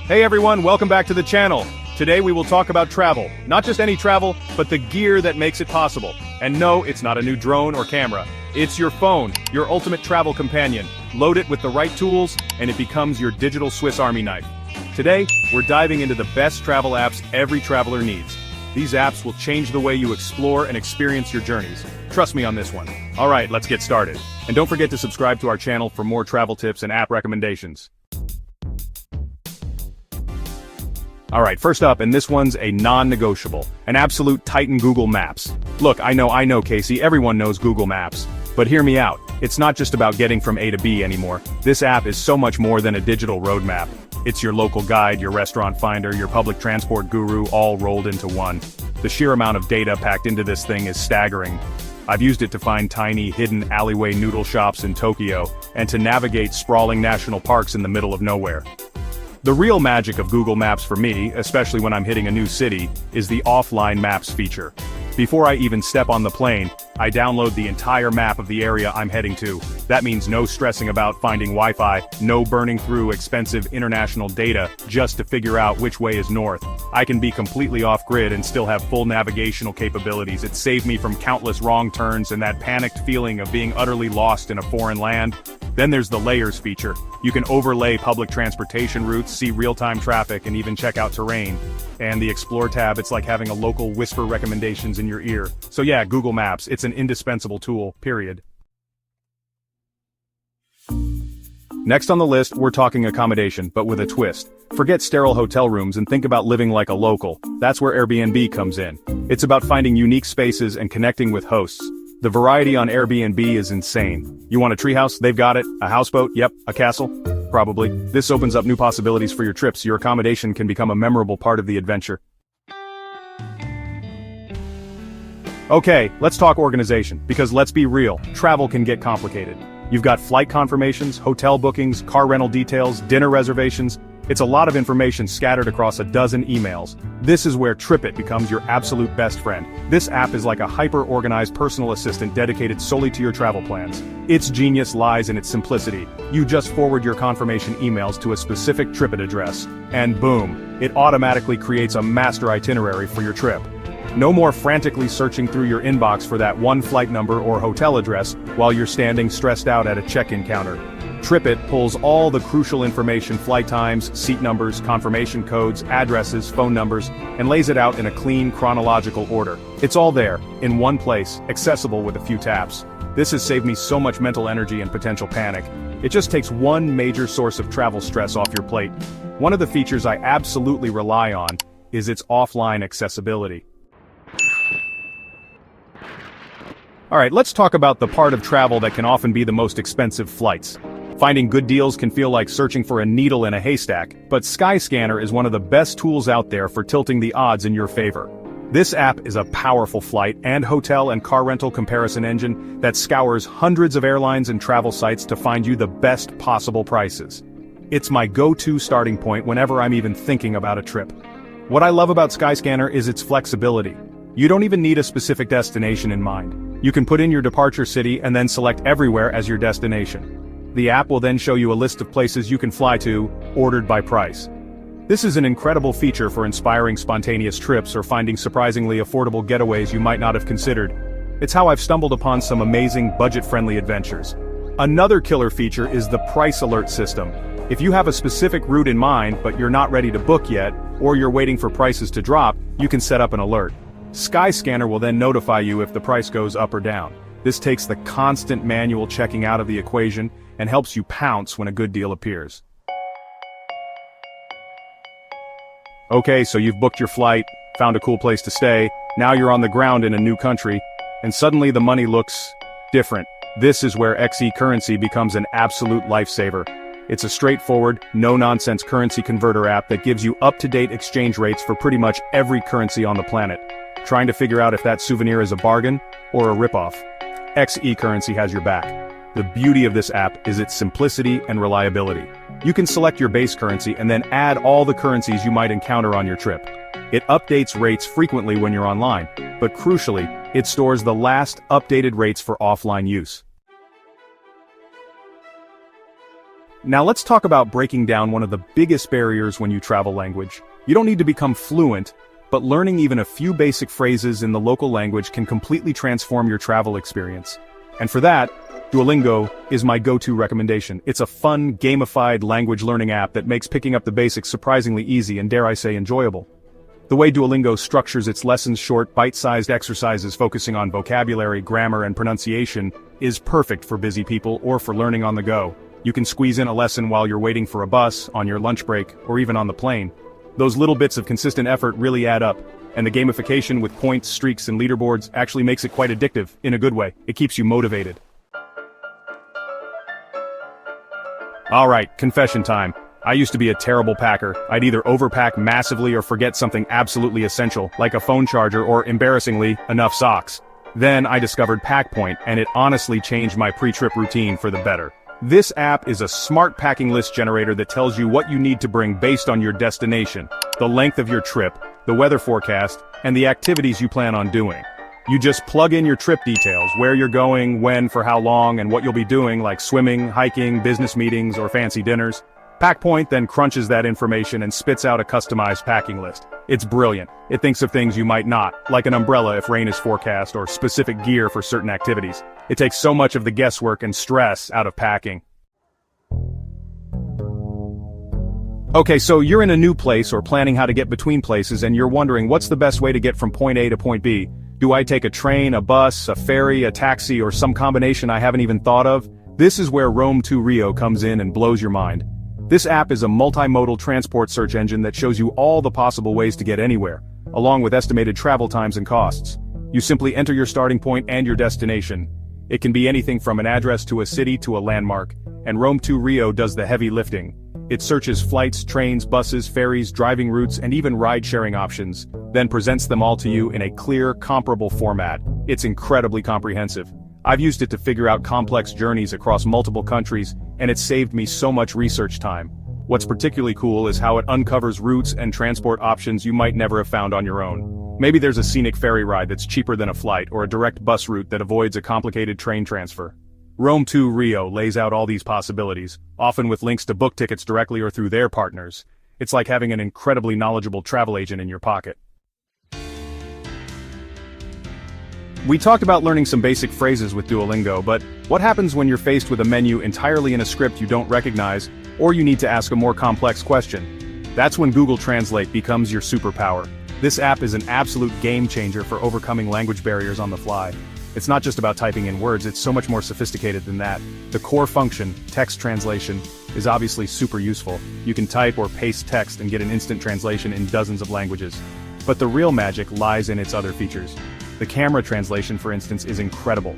Hey everyone, welcome back to the channel. Today we will talk about travel. Not just any travel, but the gear that makes it possible. And no, it's not a new drone or camera. It's your phone, your ultimate travel companion. Load it with the right tools, and it becomes your digital Swiss Army knife. Today, we're diving into the best travel apps every traveler needs. These apps will change the way you explore and experience your journeys. Trust me on this one. Alright, let's get started. And don't forget to subscribe to our channel for more travel tips and app recommendations. Alright, first up, and this one's a non-negotiable, an absolute titan: Google Maps. Look, I know Casey, everyone knows Google Maps. But hear me out, it's not just about getting from A to B anymore. This app is so much more than a digital roadmap. It's your local guide, your restaurant finder, your public transport guru, all rolled into one. The sheer amount of data packed into this thing is staggering. I've used it to find tiny, hidden alleyway noodle shops in Tokyo, and to navigate sprawling national parks in the middle of nowhere. The real magic of Google Maps for me, especially when I'm hitting a new city, is the offline maps feature. Before I even step on the plane, I download the entire map of the area I'm heading to. That means no stressing about finding Wi-Fi, no burning through expensive international data just to figure out which way is north. I can be completely off-grid and still have full navigational capabilities. It saved me from countless wrong turns and that panicked feeling of being utterly lost in a foreign land. Then there's the layers feature. You can overlay public transportation routes, see real-time traffic, and even check out terrain. And the Explore tab, it's like having a local whisper recommendations in your ear. So yeah, Google Maps, it's an indispensable tool, period. Next on the list, we're talking accommodation, but with a twist. Forget sterile hotel rooms and think about living like a local. That's where Airbnb comes in. It's about finding unique spaces and connecting with hosts. The variety on Airbnb is insane. You want a treehouse? They've got it. A houseboat? Yep. A castle? Probably. This opens up new possibilities for your trips. Your accommodation can become a memorable part of the adventure. Okay, let's talk organization, because let's be real, travel can get complicated. You've got flight confirmations, hotel bookings, car rental details, dinner reservations. It's a lot of information scattered across a dozen emails. This is where Tripet becomes your absolute best friend. This app is like a hyper-organized personal assistant dedicated solely to your travel plans. Its genius lies in its simplicity. You just forward your confirmation emails to a specific Tripet address, and boom, it automatically creates a master itinerary for your trip. No more frantically searching through your inbox for that one flight number or hotel address while you're standing stressed out at a check-in counter. Tripet pulls all the crucial information: flight times, seat numbers, confirmation codes, addresses, phone numbers, and lays it out in a clean, chronological order. It's all there, in one place, accessible with a few taps. This has saved me so much mental energy and potential panic. It just takes one major source of travel stress off your plate. One of the features I absolutely rely on is its offline accessibility. Alright, let's talk about the part of travel that can often be the most expensive: flights. Finding good deals can feel like searching for a needle in a haystack, but Skyscanner is one of the best tools out there for tilting the odds in your favor. This app is a powerful flight and hotel and car rental comparison engine that scours hundreds of airlines and travel sites to find you the best possible prices. It's my go-to starting point whenever I'm even thinking about a trip. What I love about Skyscanner is its flexibility. You don't even need a specific destination in mind. You can put in your departure city and then select everywhere as your destination. The app will then show you a list of places you can fly to, ordered by price. This is an incredible feature for inspiring spontaneous trips or finding surprisingly affordable getaways you might not have considered. It's how I've stumbled upon some amazing, budget-friendly adventures. Another killer feature is the price alert system. If you have a specific route in mind but you're not ready to book yet, or you're waiting for prices to drop, you can set up an alert. Skyscanner will then notify you if the price goes up or down. This takes the constant manual checking out of the equation and helps you pounce when a good deal appears. Okay, so you've booked your flight, found a cool place to stay, now you're on the ground in a new country, and suddenly the money looks different. This is where XE Currency becomes an absolute lifesaver. It's a straightforward, no-nonsense currency converter app that gives you up-to-date exchange rates for pretty much every currency on the planet. Trying to figure out if that souvenir is a bargain or a ripoff? XE Currency has your back. The beauty of this app is its simplicity and reliability. You can select your base currency and then add all the currencies you might encounter on your trip. It updates rates frequently when you're online, but crucially, it stores the last updated rates for offline use. Now let's talk about breaking down one of the biggest barriers when you travel language. You don't need to become fluent, but learning even a few basic phrases in the local language can completely transform your travel experience. And for that, Duolingo is my go-to recommendation. It's a fun, gamified language learning app that makes picking up the basics surprisingly easy and, dare I say, enjoyable. The way Duolingo structures its lessons, short, bite-sized exercises focusing on vocabulary, grammar, and pronunciation, is perfect for busy people or for learning on the go. You can squeeze in a lesson while you're waiting for a bus, on your lunch break, or even on the plane. Those little bits of consistent effort really add up, and the gamification with points, streaks, and leaderboards actually makes it quite addictive, in a good way. It keeps you motivated. Alright, confession time. I used to be a terrible packer. I'd either overpack massively or forget something absolutely essential, like a phone charger or, embarrassingly, enough socks. Then I discovered Packpoint, and it honestly changed my pre-trip routine for the better. This app is a smart packing list generator that tells you what you need to bring based on your destination, the length of your trip, the weather forecast, and the activities you plan on doing. You just plug in your trip details, where you're going, when, for how long, and what you'll be doing, like swimming, hiking, business meetings, or fancy dinners. Packpoint then crunches that information and spits out a customized packing list. It's brilliant. It thinks of things you might not, like an umbrella if rain is forecast or specific gear for certain activities. It takes so much of the guesswork and stress out of packing. Okay, so you're in a new place or planning how to get between places and you're wondering what's the best way to get from point A to point B. Do I take a train, a bus, a ferry, a taxi, or some combination I haven't even thought of? This is where Rome to Rio comes in and blows your mind. This app is a multimodal transport search engine that shows you all the possible ways to get anywhere, along with estimated travel times and costs. You simply enter your starting point and your destination. It can be anything from an address to a city to a landmark, and Rome to Rio does the heavy lifting. It searches flights, trains, buses, ferries, driving routes, and even ride-sharing options, then presents them all to you in a clear, comparable format. It's incredibly comprehensive. I've used it to figure out complex journeys across multiple countries, and it's saved me so much research time. What's particularly cool is how it uncovers routes and transport options you might never have found on your own. Maybe there's a scenic ferry ride that's cheaper than a flight, or a direct bus route that avoids a complicated train transfer. Rome to Rio lays out all these possibilities, often with links to book tickets directly or through their partners. It's like having an incredibly knowledgeable travel agent in your pocket. We talked about learning some basic phrases with Duolingo, but what happens when you're faced with a menu entirely in a script you don't recognize, or you need to ask a more complex question? That's when Google Translate becomes your superpower. This app is an absolute game changer for overcoming language barriers on the fly. It's not just about typing in words, it's so much more sophisticated than that. The core function, text translation, is obviously super useful. You can type or paste text and get an instant translation in dozens of languages. But the real magic lies in its other features. The camera translation, for instance, is incredible.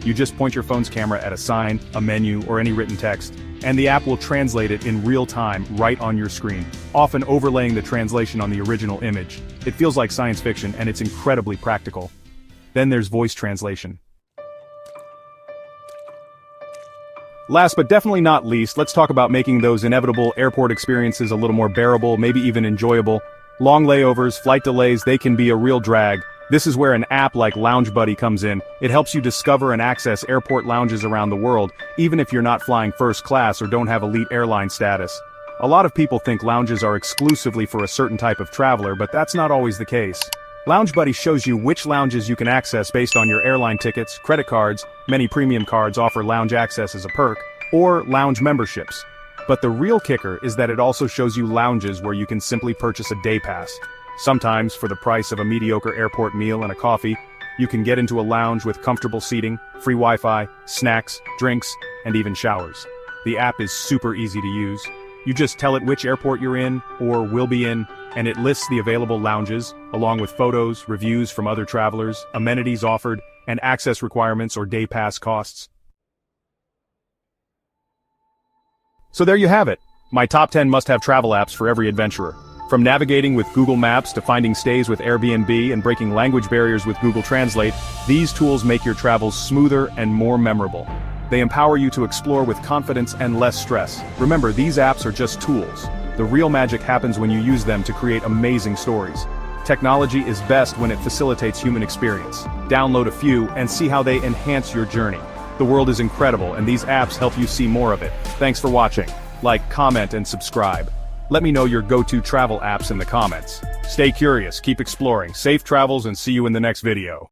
You just point your phone's camera at a sign, a menu, or any written text, and the app will translate it in real time right on your screen, often overlaying the translation on the original image. It feels like science fiction, and it's incredibly practical. Then there's voice translation. Last but definitely not least, let's talk about making those inevitable airport experiences a little more bearable, maybe even enjoyable. Long layovers, flight delays, they can be a real drag. This is where an app like Lounge Buddy comes in. It helps you discover and access airport lounges around the world, even if you're not flying first class or don't have elite airline status. A lot of people think lounges are exclusively for a certain type of traveler, but that's not always the case. Lounge Buddy shows you which lounges you can access based on your airline tickets, credit cards, many premium cards offer lounge access as a perk, or lounge memberships. But the real kicker is that it also shows you lounges where you can simply purchase a day pass. Sometimes, for the price of a mediocre airport meal and a coffee, you can get into a lounge with comfortable seating, free Wi-Fi, snacks, drinks, and even showers. The app is super easy to use. You just tell it which airport you're in, or will be in, and it lists the available lounges, along with photos, reviews from other travelers, amenities offered, and access requirements or day pass costs. So there you have it, my top 10 must-have travel apps for every adventurer. From navigating with Google Maps to finding stays with Airbnb and breaking language barriers with Google Translate, these tools make your travels smoother and more memorable. They empower you to explore with confidence and less stress. Remember, these apps are just tools. The real magic happens when you use them to create amazing stories. Technology is best when it facilitates human experience. Download a few and see how they enhance your journey. The world is incredible, and these apps help you see more of it. Thanks for watching. like, comment, and subscribe. Let me know your go-to travel apps in the comments. Stay curious, keep exploring, safe travels, and see you in the next video.